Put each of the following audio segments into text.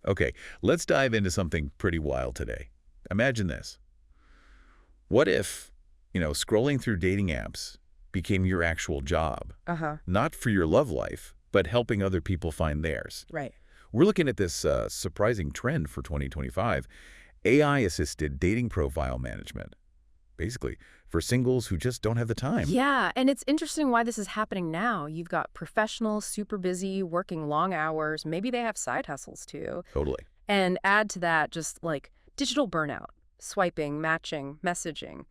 Okay, let's dive into something pretty wild today. Imagine this. What if, scrolling through dating apps became your actual job? Uh-huh. Not for your love life, but helping other people find theirs. Right. We're looking at this surprising trend for 2025, AI-assisted dating profile management. Basically, for singles who just don't have the time. Yeah, and it's interesting why this is happening now. You've got professionals super busy, working long hours. Maybe they have side hustles too. Totally. And add to that just like digital burnout, swiping, matching, messaging.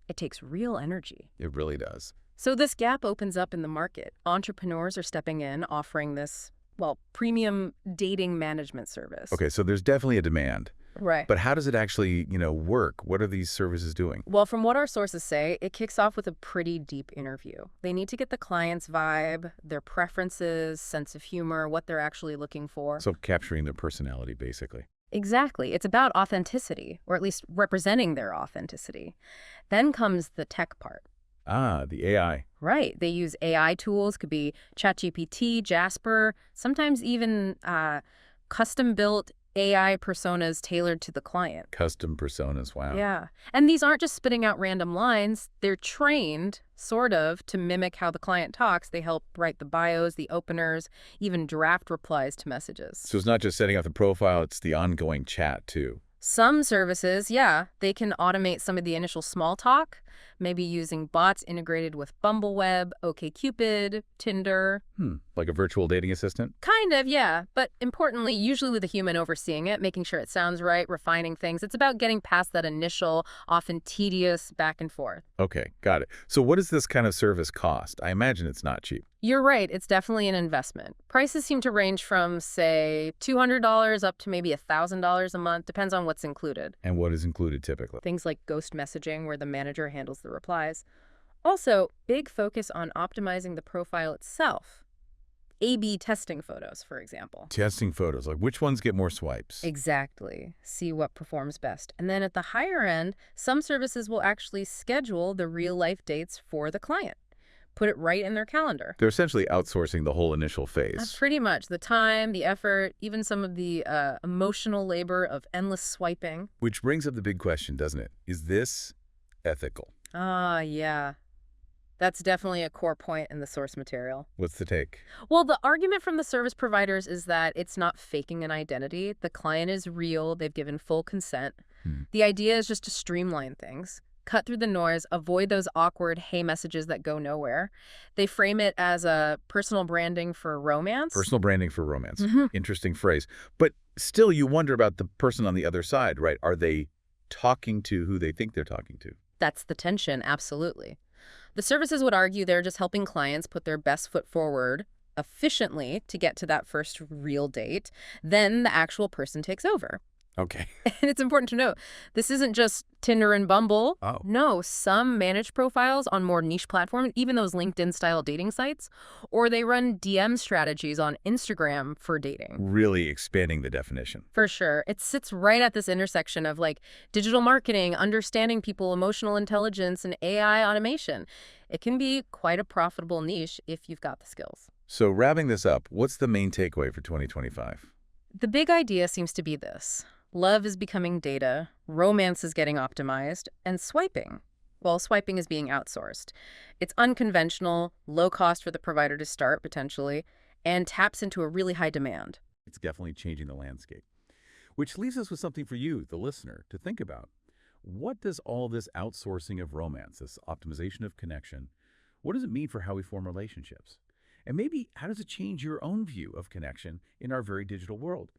It takes real energy. It really does. So this gap opens up in the market. Entrepreneurs are stepping in, offering this, well, premium dating management service. Okay, so there's definitely a demand. Right. But how does it actually, work? What are these services doing? Well, from what our sources say, it kicks off with a pretty deep interview. They need to get the client's vibe, their preferences, sense of humor, what they're actually looking for. So capturing their personality, basically. Exactly. It's about authenticity, or at least representing their authenticity. Then comes the tech part. Ah, the AI. Right. They use AI tools, could be ChatGPT, Jasper, sometimes even custom-built AI personas tailored to the client. Custom personas, wow. Yeah. And these aren't just spitting out random lines. They're trained, sort of, to mimic how the client talks. They help write the bios, the openers, even draft replies to messages. So it's not just setting up the profile, it's the ongoing chat, too. Some services, yeah, they can automate some of the initial small talk, maybe using bots integrated with Bumbleweb, OkCupid, Tinder. Like a virtual dating assistant? Kind of, yeah. But importantly, usually with a human overseeing it, making sure it sounds right, refining things. It's about getting past that initial, often tedious back and forth. Okay, got it. So what does this kind of service cost? I imagine it's not cheap. You're right. It's definitely an investment. Prices seem to range from, say, $200 up to maybe $1,000 a month. Depends on what's included. And what is included typically? Things like ghost messaging, where the manager handles the replies. Also, big focus on optimizing the profile itself. A/B testing photos, for example. Testing photos, like which ones get more swipes? Exactly. See what performs best. And then at the higher end, some services will actually schedule the real-life dates for the client. Put it right in their calendar. They're essentially outsourcing the whole initial phase. Pretty much. The time, the effort, even some of the emotional labor of endless swiping. Which brings up the big question, doesn't it? Is this ethical? Yeah. That's definitely a core point in the source material. What's the take? Well, the argument from the service providers is that it's not faking an identity. The client is real. They've given full consent. The idea is just to streamline things, cut through the noise, avoid those awkward hey messages that go nowhere. They frame it as a personal branding for romance. Personal branding for romance. Interesting phrase. But still, you wonder about the person on the other side, right? Are they talking to who they think they're talking to? That's the tension, absolutely. The services would argue they're just helping clients put their best foot forward efficiently to get to that first real date. Then the actual person takes over. Okay. And it's important to note, this isn't just Tinder and Bumble. Oh. No, some manage profiles on more niche platforms, even those LinkedIn-style dating sites, or they run DM strategies on Instagram for dating. Really expanding the definition. For sure. It sits right at this intersection of like digital marketing, understanding people, emotional intelligence, and AI automation. It can be quite a profitable niche if you've got the skills. So wrapping this up, what's the main takeaway for 2025? The big idea seems to be this. Love is becoming data, romance is getting optimized, and swiping. Well, swiping is being outsourced. It's unconventional, low cost for the provider to start, potentially, and taps into a really high demand. It's definitely changing the landscape. Which leaves us with something for you, the listener, to think about. What does all this outsourcing of romance, this optimization of connection, what does it mean for how we form relationships? And maybe how does it change your own view of connection in our very digital world?